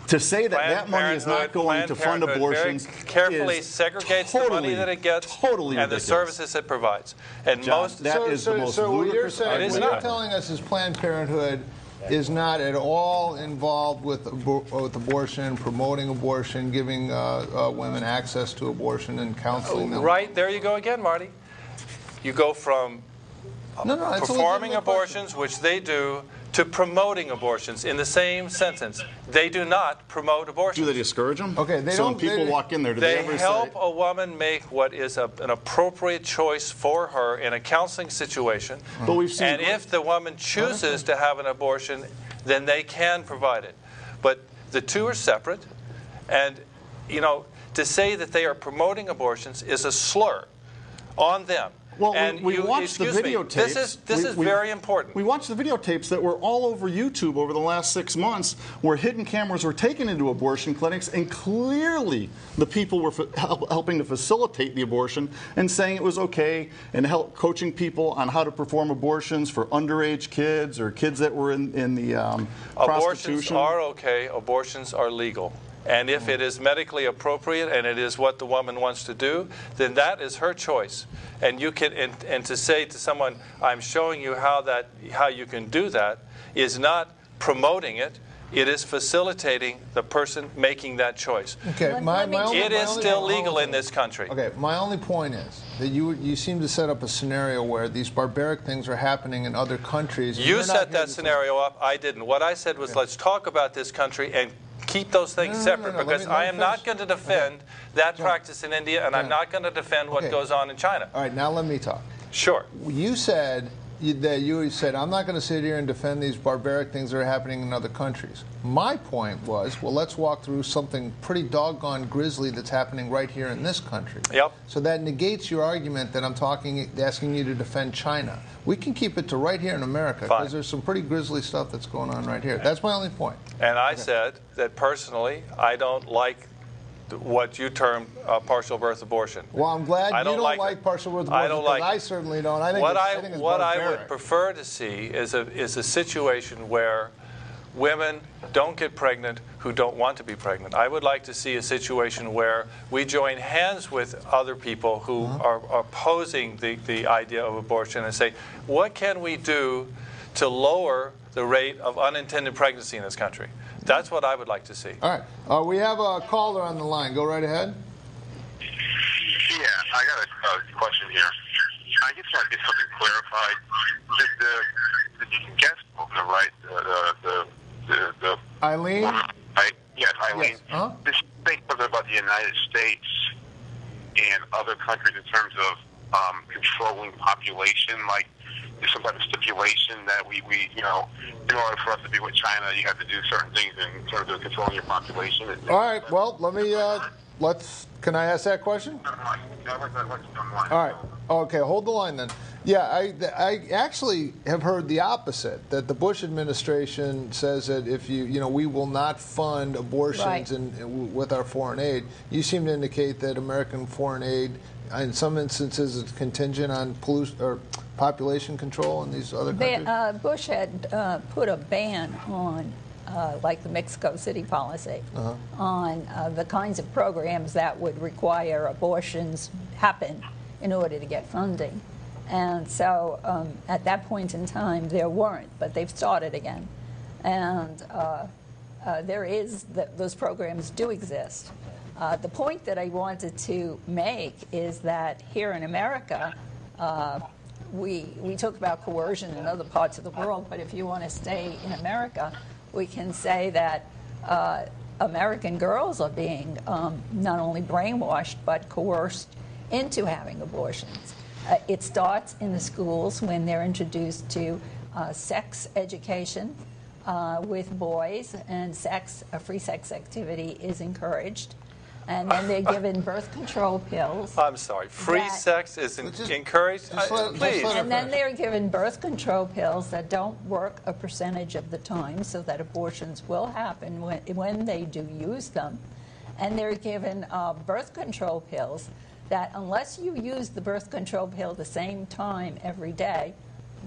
To say that that money is not going to fund abortions very carefully segregates the money that it gets and ridiculous. the services it provides. And John, that is the most so what you're ludicrous saying, argument. what you're telling us is Planned Parenthood is not at all involved with abortion, promoting abortion, giving women access to abortion and counseling them. Right, there you go again, Marty. You go from performing abortions, which they do, to promoting abortions in the same sentence. They do not promote abortions. Do they discourage them? Okay, they so don't. when people walk in there, do They they ever help say, a woman make what is an appropriate choice for her in a counseling situation. But we've seen And if the woman chooses to have an abortion, then they can provide it. But the two are separate. And, you know, to say that they are promoting abortions is a slur on them. Well, and we watched the videotapes. This is very important. We watched the videotapes that were all over YouTube over the last 6 months where hidden cameras were taken into abortion clinics, and clearly the people were helping to facilitate the abortion and saying it was okay, and coaching people on how to perform abortions for underage kids or kids that were in the prostitution. Abortions are okay. Abortions are legal. And if it is medically appropriate and it is what the woman wants to do, then that is her choice. And you can, and to say to someone, "I'm showing you how you can do that," is not promoting it. It is facilitating the person making that choice. Okay, it is still legal in this country. Okay, my only point is that you seem to set up a scenario where these barbaric things are happening in other countries. You set that scenario up. I didn't. What I said was, let's talk about this country and keep those things separate, because I am not going to defend that practice in India, and I'm not going to defend what goes on in China. All right, now let me talk. Sure. You said I'm not going to sit here and defend these barbaric things that are happening in other countries. My point was, well, let's walk through something pretty doggone grisly that's happening right here in this country. Yep. So that negates your argument that I'm asking you to defend China. We can keep it to right here in America, because there's some pretty grisly stuff that's going on right here. That's my only point. And I said that personally, I don't like what you term partial birth abortion. Well, I'm glad you don't like partial birth abortion, because I certainly don't. I think it's what barbaric. I would prefer to see is a situation where women don't get pregnant who don't want to be pregnant. I would like to see a situation where we join hands with other people who are opposing the idea of abortion and say, what can we do to lower the rate of unintended pregnancy in this country? That's what I would like to see. All right. We have a caller on the line. Go right ahead. Yeah, I got a question here. I just want to get something clarified. The guest woman, right? The Eileen? woman, right? Yes, Eileen. Yes. Uh-huh. Did she think something about the United States and other countries in terms of controlling population? Like, there's some type of stipulation that we in order for us to be with China, you have to do certain things in terms of controlling your population. All right. Well, let me. Can I ask that question? All right. Okay. Hold the line then. Yeah, I actually have heard the opposite. That the Bush administration says that if we will not fund abortions with our foreign aid. You seem to indicate that American foreign aid, in some instances, is contingent on population control in these other countries. Bush had put a ban on, like the Mexico City policy, on the kinds of programs that would require abortions happen in order to get funding. And so at that point in time, there weren't, but they've started again. And those programs do exist. The point that I wanted to make is that here in America, we talk about coercion in other parts of the world, but if you want to stay in America, we can say that American girls are being not only brainwashed, but coerced into having abortions. It starts in the schools when they're introduced to sex education with boys, and free sex activity is encouraged. And then they're given birth control pills. I'm sorry, free sex is encouraged? Please. And then they're given birth control pills that don't work a percentage of the time, so that abortions will happen when they do use them. And they're given birth control pills that, unless you use the birth control pill the same time every day,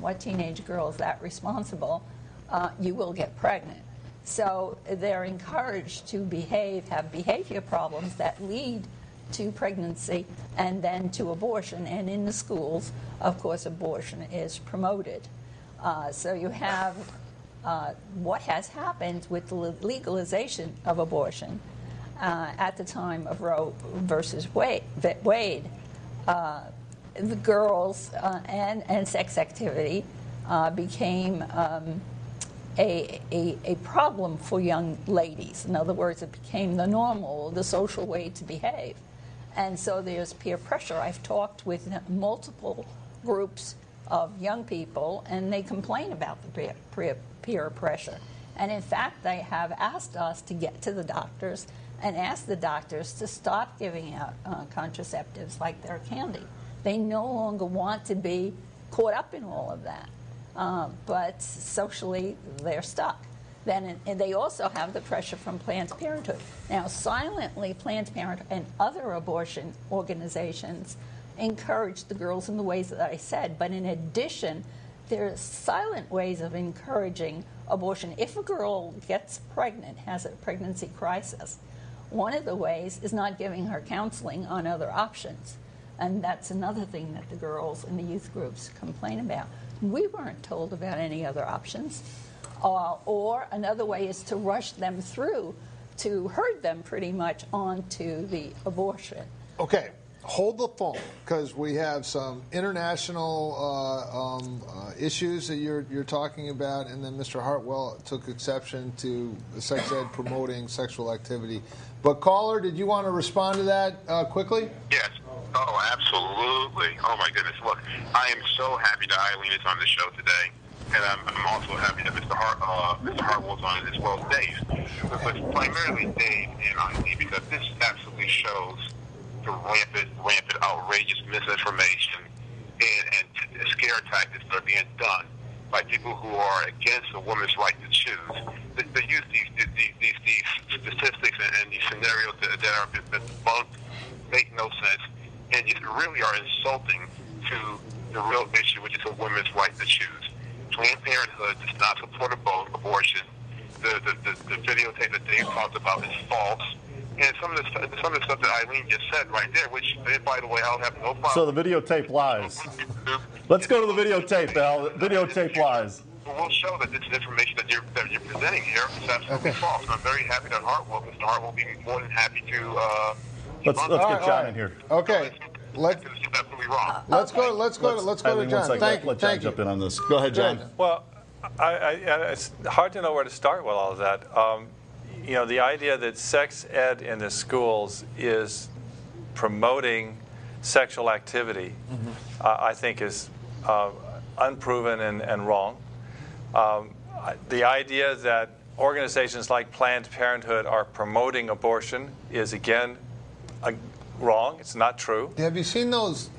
what teenage girl is that responsible, you will get pregnant. So they're encouraged to have behavior problems that lead to pregnancy and then to abortion. And in the schools, of course, abortion is promoted. So you have what has happened with the legalization of abortion at the time of Roe versus Wade. The girls and sex activity became a problem for young ladies. In other words, it became the normal, the social way to behave. And so there's peer pressure. I've talked with multiple groups of young people, and they complain about the peer pressure. And in fact, they have asked us to get to the doctors and ask the doctors to stop giving out contraceptives like they're candy. They no longer want to be caught up in all of that. But socially, they're stuck. Then, and they also have the pressure from Planned Parenthood. Now, silently, Planned Parenthood and other abortion organizations encourage the girls in the ways that I said. But in addition, there are silent ways of encouraging abortion. If a girl gets pregnant, has a pregnancy crisis, one of the ways is not giving her counseling on other options. And that's another thing that the girls in the youth groups complain about. We weren't told about any other options. Or another way is to rush them through, to herd them pretty much onto the abortion. Okay, hold the phone, because we have some international issues that you're talking about, and then Mr. Hartwell took exception to sex ed promoting sexual activity. But caller, did you want to respond to that quickly? Yes. Oh, absolutely. Oh, my goodness. Look, I am so happy that Eileen is on the show today. And I'm also happy that Mr. Hartwell's on it as well as Dave. But primarily Dave and Eileen, because this absolutely shows the rampant, outrageous misinformation and scare tactics that are being done by people who are against a woman's right to choose. They use these statistics and these scenarios that are debunked, make no sense, and just really are insulting to the real issue, which is a woman's right to choose. Planned Parenthood does not support abortion. The videotape that Dave talked about is false. And some of the stuff that Eileen just said right there, which, by the way, I'll have no problem. So the videotape lies. Let's go to the videotape, Al. Videotape lies. We'll show that this information that you're presenting here is absolutely false. And I'm very happy that Mr. Hartwell will be more than happy to. Let's get John in here. Okay. Let's go to John. Thank you. Let John jump in on this. Go ahead, John. Well, it's hard to know where to start with all of that. You know, the idea that sex ed in the schools is promoting sexual activity, I think is unproven and wrong. The idea that organizations like Planned Parenthood are promoting abortion is, again, wrong. It's not true. Have you seen those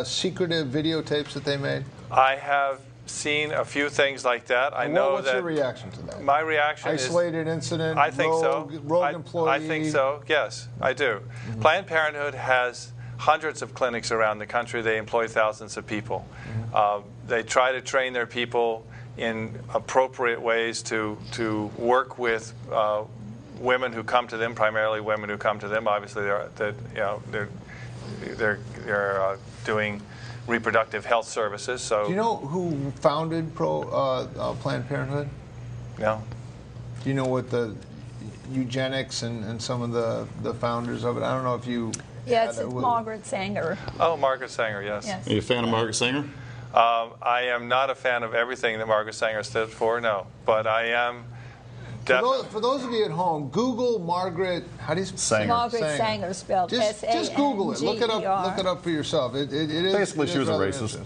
secretive videotapes that they made? I have seen a few things like that. What's your reaction to that? My reaction Isolated incident? I think rogue employee? I think so, yes, I do. Planned Parenthood has hundreds of clinics around the country. They employ thousands of people. They try to train their people in appropriate ways to work with women who come to them, primarily women who come to them. Obviously, they're doing reproductive health services. So, do you know who founded Planned Parenthood? No. Do you know what the eugenics and some of the founders of it? I don't know if you. Yeah, it's Margaret Sanger. Oh, Margaret Sanger, yes. Are you a fan of Margaret Sanger? I am not a fan of everything that Margaret Sanger stood for, no. But I am. For those of you at home, Google Margaret. How do you spell Sanger? Margaret Sanger, spelled S-A-N-G-E-R. Just Google it. Look it up for yourself. It is basically she was a racist.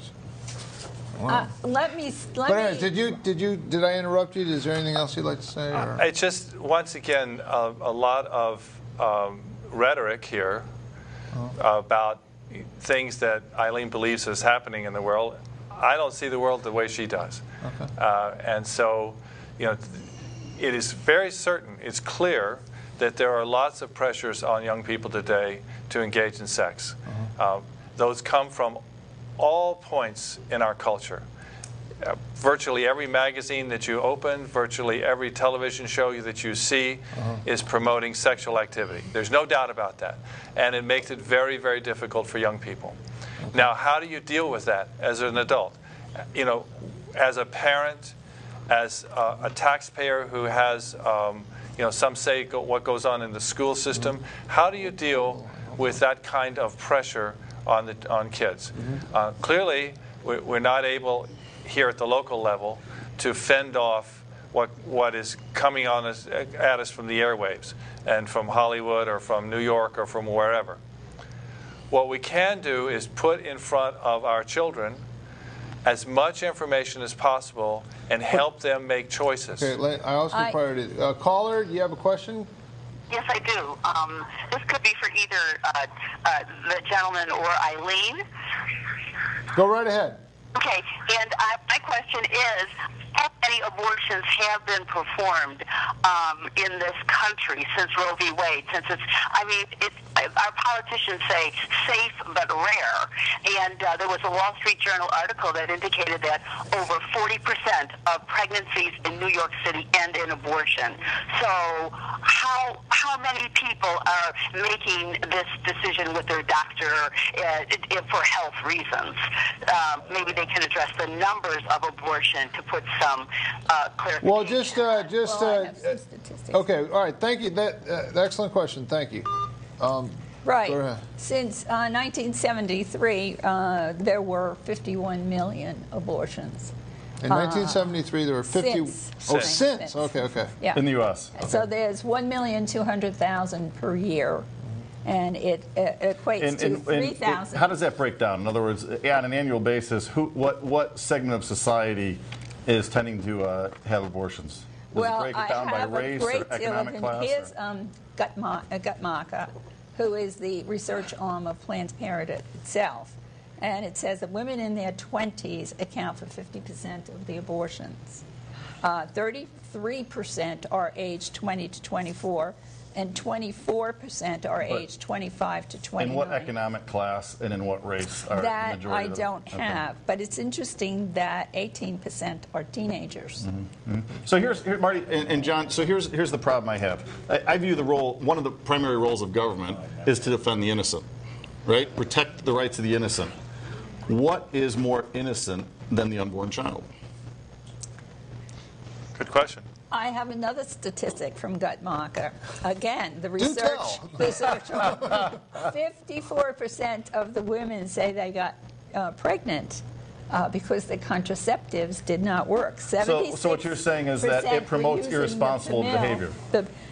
Wow. Let me. Anyways, did I interrupt you? Is there anything else you'd like to say? It's just, once again, a lot of rhetoric here about things that Eileen believes is happening in the world. I don't see the world the way she does. Okay. And so, you know, it is very certain, it's clear that there are lots of pressures on young people today to engage in sex. Those come from all points in our culture. Virtually every magazine that you open, virtually every television show that you see is promoting sexual activity. There's no doubt about that. And it makes it very, very difficult for young people. Now, how do you deal with that as an adult? You know, as a parent, as a taxpayer who has, you know, some say what goes on in the school system, how do you deal with that kind of pressure on kids? Clearly, we're not able here at the local level to fend off what is coming on us, at us from the airwaves and from Hollywood or from New York or from wherever. What we can do is put in front of our children as much information as possible and help them make choices. Okay, I also priority. Caller, do you have a question? Yes, I do. This could be for either the gentleman or Eileen. Go right ahead. Okay, and my question is, how many abortions have been performed in this country since Roe v. Wade? Since our politicians say safe but rare, and there was a Wall Street Journal article that indicated that over 40% of pregnancies in New York City end in abortion. So how many people are making this decision with their doctor for health reasons? Maybe they can address the numbers of abortion to put some clarification. Well, just I have some statistics. okay. All right. Thank you. That excellent question. Thank you. Right. Go ahead. Since 1973, there were 51 million abortions. In 1973, there were 50. Since. Okay. Yeah. In the U.S. Okay. So there's 1,200,000 per year, and it equates to 3,000. How does that break down? In other words, on an annual basis, what segment of society is tending to have abortions? Does it break it down by race or economic class? Here's Guttmacher, who is the research arm of Planned Parenthood itself. And it says that women in their 20s account for 50% of the abortions. 33% are aged 20 to 24, and 24% are aged 25 to 29. In what economic class and in what race are the that majority I of don't them? have, but it's interesting that 18% are teenagers. Mm-hmm. So here's Marty and John. So here's the problem I have. I view the role. One of the primary roles of government is to defend the innocent, right? Protect the rights of the innocent. What is more innocent than the unborn child? Good question. I have another statistic from Guttmacher. Again, the Do tell. research 54% of the women say they got pregnant because the contraceptives did not work. So what you're saying is that it promotes irresponsible behavior.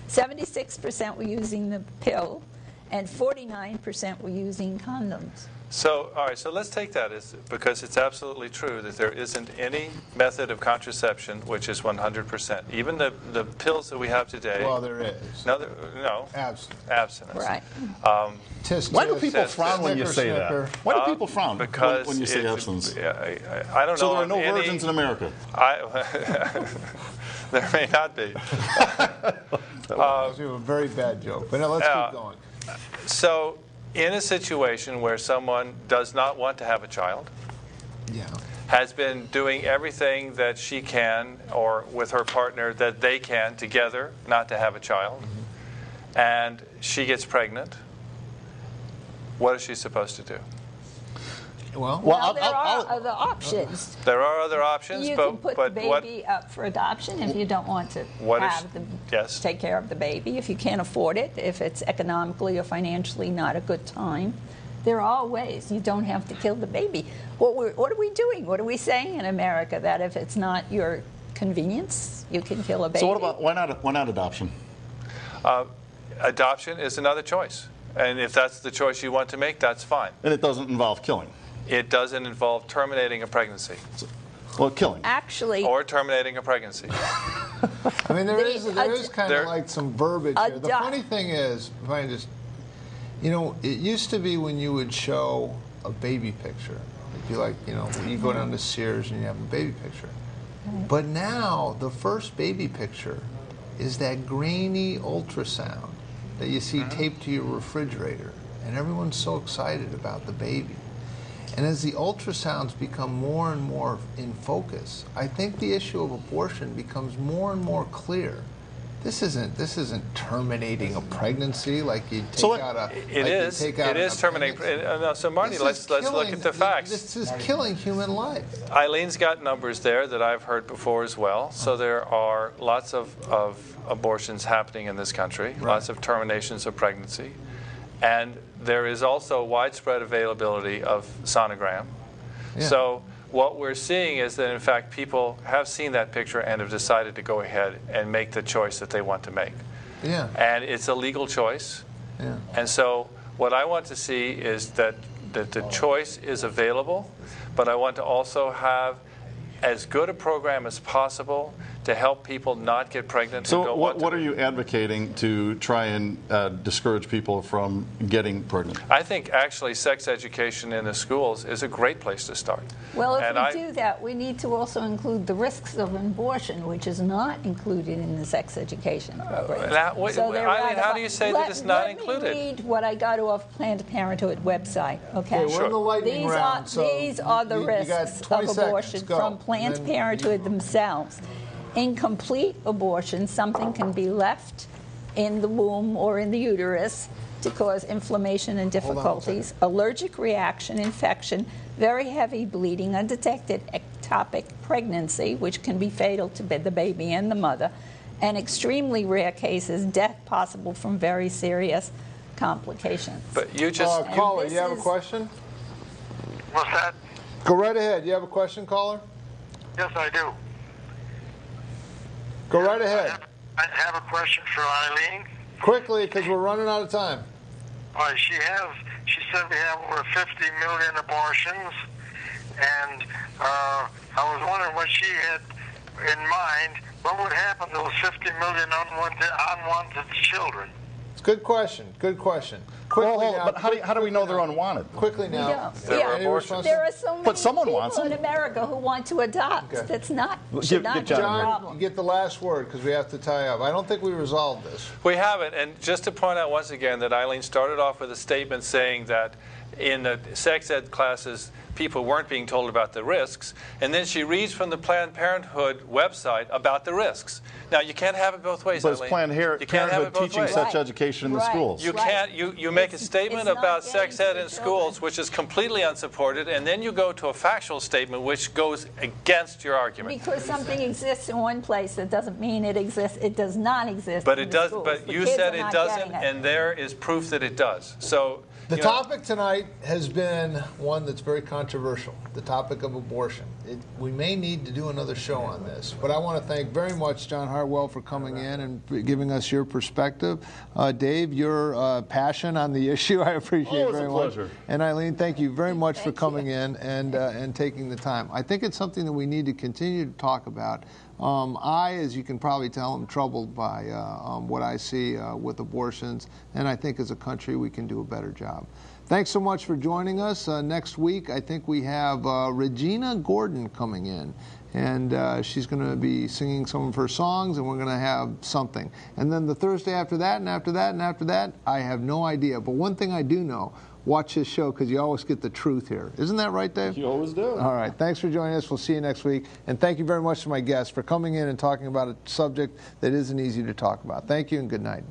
76% were using the pill, and 49% were using condoms. So, all right, so let's take that because it's absolutely true that there isn't any method of contraception which is 100%. Even the pills that we have today. Well, there is. No. Abstinence. Right. Why do people frown when you say that? Why do people frown when you say abstinence? I don't know. So there are no virgins in America? There may not be. That was a very bad joke, but now let's keep going. So, in a situation where someone does not want to have a child, has been doing everything that she can or with her partner that they can together not to have a child, and she gets pregnant, what is she supposed to do? Well, there are other options. There are other options, You can put the baby up for adoption if you don't want to take care of the baby. If you can't afford it, if it's economically or financially not a good time, there are ways. You don't have to kill the baby. What are we doing? What are we saying in America? That if it's not your convenience, you can kill a baby? So what about why not adoption? Adoption is another choice. And if that's the choice you want to make, that's fine. And it doesn't involve killing? It doesn't involve terminating a pregnancy. Well, killing. Actually. Or terminating a pregnancy. I mean, there is kind of like some verbiage here. The funny thing is, if I just, it used to be when you would show a baby picture, if you like, you go down to Sears and you have a baby picture. But now, the first baby picture is that grainy ultrasound that you see taped to your refrigerator. And everyone's so excited about the baby. And as the ultrasounds become more and more in focus, I think the issue of abortion becomes more and more clear. This isn't terminating a pregnancy like you take out a. It is terminating. So Marty, let's look at the facts. This is killing human life. Eileen's got numbers there that I've heard before as well. So there are lots of abortions happening in this country, lots of terminations of pregnancy. And there is also widespread availability of sonogram. Yeah. So what we're seeing is that, in fact, people have seen that picture and have decided to go ahead and make the choice that they want to make. Yeah. And it's a legal choice. Yeah. And so what I want to see is that the choice is available, but I want to also have as good a program as possible to help people not get pregnant. So what are you advocating to try and discourage people from getting pregnant? I think actually sex education in the schools is a great place to start. Well, if we do that, we need to also include the risks of abortion, which is not included in the sex education program. Eileen, how do you say that it's not included? Let me read what I got off Planned Parenthood website, okay? We're in the lightning round, these are the risks of abortion from Planned Parenthood themselves. Incomplete abortion, something can be left in the womb or in the uterus to cause inflammation and difficulties, allergic reaction, infection, very heavy bleeding, undetected ectopic pregnancy, which can be fatal to the baby and the mother, and extremely rare cases, death possible from very serious complications. But you just... caller, you have a question? What's that? Go right ahead. You have a question, caller? Yes, I do. Go right ahead. I have a question for Eileen. Quickly, because we're running out of time. All right, she said we have over 50 million abortions, and I was wondering what she had in mind. What would happen to those 50 million unwanted children? It's a good question. Good question. Quickly now, but how do we know they're unwanted? Quickly now. There are so many people in America who want to adopt. Okay. That's not John, a problem. you get the last word because we have to tie up. I don't think we resolved this. We haven't. And just to point out once again that Eileen started off with a statement saying that in the sex ed classes, people weren't being told about the risks. And then she reads from the Planned Parenthood website about the risks. Now, you can't have it both ways, But it's Eileen. Planned Parenthood teaching such education in the schools. You can't. You make a statement about sex ed in schools, which is completely unsupported, and then you go to a factual statement which goes against your argument. Because something exists in one place, that doesn't mean it exists. It does not exist. But in it the does. schools. But The you kids said are it not doesn't, getting it. and there is proof that it does. So. The topic tonight has been one that's very controversial, the topic of abortion. We may need to do another show on this, but I want to thank very much John Hartwell for coming in and giving us your perspective. Dave, your passion on the issue, I appreciate very much. Pleasure. And Eileen, thank you very much for coming in and taking the time. I think it's something that we need to continue to talk about. As you can probably tell, I'm troubled by what I see with abortions, and I think as a country we can do a better job. Thanks so much for joining us. Next week, I think we have Regina Gordon coming in, and she's going to be singing some of her songs, and we're going to have something. And then the Thursday after that, and after that, and after that, I have no idea. But one thing I do know, watch this show because you always get the truth here. Isn't that right, Dave? You always do. All right. Thanks for joining us. We'll see you next week. And thank you very much to my guests for coming in and talking about a subject that isn't easy to talk about. Thank you and good night.